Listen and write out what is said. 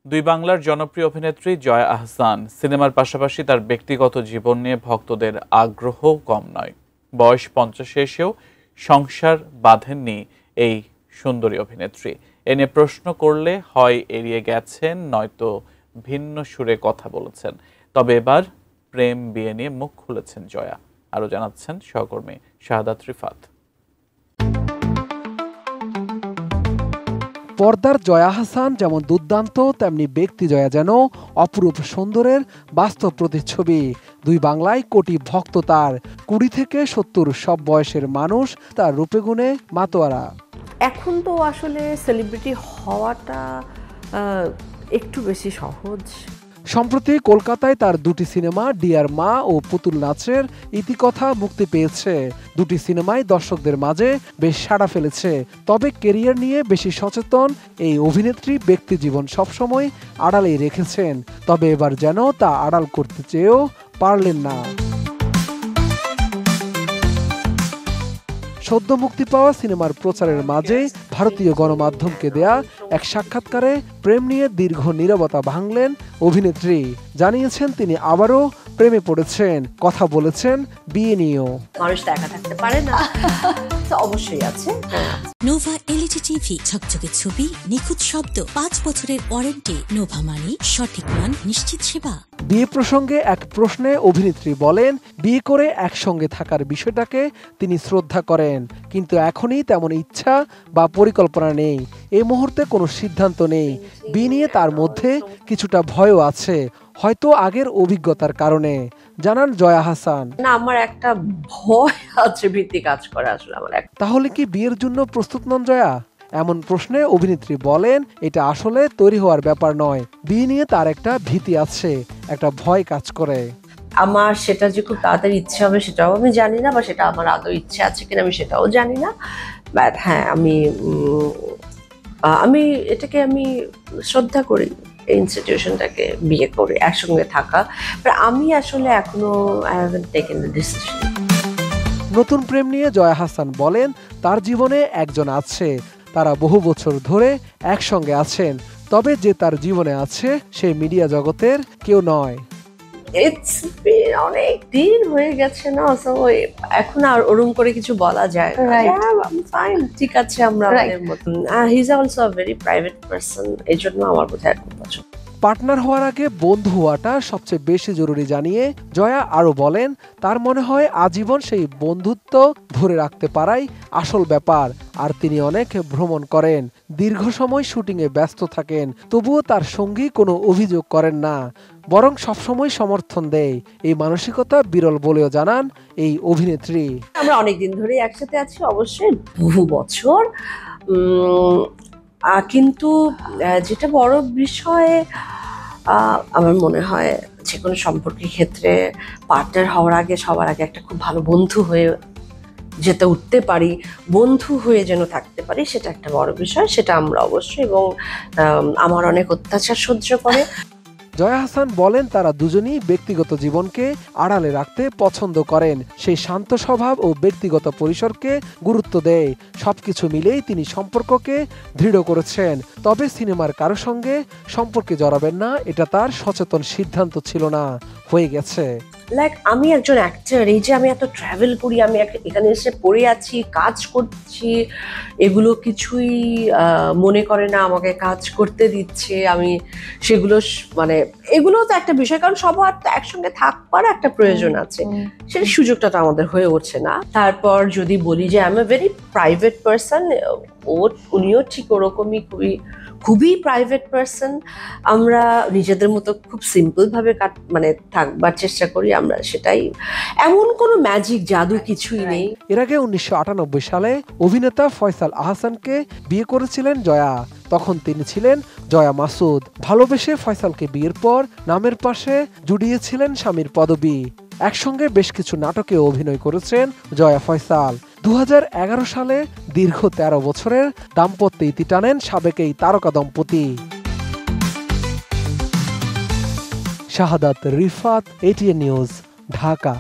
দুই বাংলার জনপ্রিয় অভিনেত্রী জয়া আহসান সিনেমার পাশাপাশি তার ব্যক্তিগত জীবন নিয়ে ভক্তদের আগ্রহ কম নয়। বয়স 50 এসেও সংসার বাঁধেননি এই সুন্দরী অভিনেত্রী। এ নিয়ে প্রশ্ন করলে হয় এড়িয়ে গেছেন, নয়তো ভিন্ন সুরে কথা বলেছেন। তবে এবার প্রেম বিয়ে নিয়ে মুখ খুলেছেন জয়া। আরও জানাচ্ছেন সহকর্মী শাহাদাত রিফাত। পর্দার জয়া আহসান যেমন দুর্দান্ত, তেমনি ব্যক্তি জয়া যেন অপরূপ সুন্দরের বাস্তব প্রতিচ্ছবি। দুই বাংলায় কোটি ভক্ত তার, 20 থেকে 70 সব বয়সের মানুষ তার রূপে গুণে মাতোয়ারা। এখন তো আসলে সেলিব্রিটি হওয়াটা একটু বেশি সহজ। সম্প্রতি কলকাতায় তার দুটি সিনেমা ডিয়ার মা ও পুতুল নাচের ইতিকথা মুক্তি পেয়েছে। দুটি সিনেমাই দর্শকদের মাঝে বেশ সাড়া ফেলেছে। তবে ক্যারিয়ার নিয়ে বেশি সচেতন এই অভিনেত্রী ব্যক্তি জীবন সবসময় আড়ালেই রেখেছেন। তবে এবার যেন তা আড়াল করতে চেয়েও পারলেন না। সদ্য মুক্তি পাওয়া সিনেমার প্রচারের মাঝে ভারতীয় গণমাধ্যমকে দেয়া এক সাক্ষাৎকারে প্রেম নিয়ে দীর্ঘ নীরবতা ভাঙলেন অভিনেত্রী। জানিয়েছেন তিনি আবারও প্রেমে পড়েছেন, কথা বলেছেন বিয়ে নিয়েও। মানুষ তো একা থাকতে পারে না, তো অবশ্যই আছে। নোভা এলইডি টিভি, ঝকঝকে ছবি, নিখুঁত শব্দ, 5 বছরের ওয়ারেন্টি। নোভা মানে সঠিক মান, নিশ্চিত সেবা। বিয়ে প্রসঙ্গে এক প্রশ্নে অভিনেত্রী বলেন, বিয়ে করে একসঙ্গে থাকার বিষয়টাকে তিনি শ্রদ্ধা করেন, কিন্তু এখনই তেমন ইচ্ছা বা পরিকল্পনা নেই। এই মুহূর্তে কোনো সিদ্ধান্ত নেই। বিয়ে নিয়ে তার মধ্যে কিছুটা ভয়ও আছে, হয়তো আগের অভিজ্ঞতার কারণে, জানান জয়া আহসান। না, আমার একটা ভয় আছে, ভীতি কাজ করে আসলে আমার। তাহলে কি বিয়ের জন্য প্রস্তুত নন জয়া? এমন প্রশ্নে অভিনেত্রী বলেন, এটা আসলে তৈরি হওয়ার ব্যাপার নয়। বিয়ে নিয়ে তার একটা ভীতি আছে, একটা ভয় কাজ করে। আমার সেটা যে খুব তাড়াতাড়ি ইচ্ছে হবে সেটাও আমি জানি না, বা সেটা আমার আদৌ ইচ্ছে আছে কিনা আমি সেটাও জানি না। বাট হ্যাঁ, আমি এটাকে আমি শ্রদ্ধা করি, এই ইনস্টিটিউশনটাকে, বিয়ে করে একসঙ্গে থাকা। আমি আসলে এখনো টেকেন দ্য ডিসিশন। নতুন প্রেম নিয়ে জয়া আহসান বলেন, তার জীবনে একজন আছে, তারা বহু বছর ধরে একসঙ্গে আছেন। তবে যে তার জীবনে আছে সে মিডিয়া জগতের কেউ নয়। অনেক দিন হয়ে গেছে না, এখন আর ওরকম করে কিছু বলা যায় না। ফাইন, ঠিক আছে, আমরা আমাদের মতন। He is also a very private person, এই জন্য আমার বোধহয় খুব পছন্দ। পার্টনার হওয়ার আগে বন্ধু হওয়াটা সবচেয়ে বেশি জরুরি জানিয়ে জয়া আরো বলেন, তার মনে হয় আজীবন সেই বন্ধুত্ব ধরে রাখতে পারাই আসল ব্যাপার। আর তিনি অনেক ভ্রমণ করেন, দীর্ঘ সময় শুটিংয়ে ব্যস্ত থাকেন, তবুও তার সঙ্গী কোনো অভিযোগ করেন না, বরং সবসময় সমর্থন দেয়। এই মানসিকতা বিরল বলেও জানান এই অভিনেত্রী। আমরা অনেকদিন ধরে একসাথে আছি, অবশ্যই বহু বছর, কিন্তু যেটা বড় বিষয় আমার মনে হয় যে কোনো সম্পর্কের ক্ষেত্রে পার্টনার হওয়ার আগে সবার আগে একটা খুব ভালো বন্ধু হয়ে যেতে উঠতে পারি, বন্ধু হয়ে যেন থাকতে পারি, সেটা একটা বড় বিষয়। সেটা আমরা অবশ্যই, এবং আমার অনেক অত্যাচার সহ্য করে। জয়া আহসান বলেন, তারা দুজনই ব্যক্তিগত জীবনকে আড়ালে রাখতে পছন্দ করেন। সেই শান্ত স্বভাব ও ব্যক্তিগত পরিসরকে গুরুত্ব দেয়। সবকিছু মিলেই তিনি সম্পর্ককে দৃঢ় করেছেন। তবে সিনেমার কারো সঙ্গে সম্পর্কে জড়াবেন না, এটা তার সচেতন সিদ্ধান্ত ছিল না, হয়ে গেছে। আমি একজন অ্যাক্টর, এই যে আমি এত ট্রাভেল করি, আমি এখানে এসে পড়ে আছি, কাজ করছি, এগুলো কিছুই মনে করে না আমাকে কাজ করতে দিচ্ছে। আমি সেগুলো এগুলো তো একটা বিষয়, কারণ সবার তো একসঙ্গে থাকবার একটা প্রয়োজন আছে, সেই সুযোগটা তো আমাদের হয়ে উঠছে না। তারপর যদি বলি যে আমি ভেরি প্রাইভেট পারসন, উনিও ঠিক ওরকমই খুবই প্রাইভেট পারসন। আমরা নিজেদের মতো খুব সিম্পল ভাবে থাকবার চেষ্টা করি, আমরা সেটাই। এমন কোনো ম্যাজিক জাদু কিছুই নেই। এর আগে 1998 সালে অভিনেতা ফয়সাল আহসানকে বিয়ে করেছিলেন জয়া। তখন তিনি ছিলেন জয়া মাসুদ। ভালোবেসে ফয়সালকে বিয়ের পর নামের পাশে জুড়িয়েছিলেন স্বামীর পদবি। একসঙ্গে বেশ কিছু নাটকে অভিনয় করেছেন জয়া ফয়সাল। 2011 সালে দীর্ঘ 13 বছরের দাম্পত্যে ইতি টানেন সাবেক এই তারকা দম্পতি। শাহাদাত রিফাত, ATN নিউজ, ঢাকা।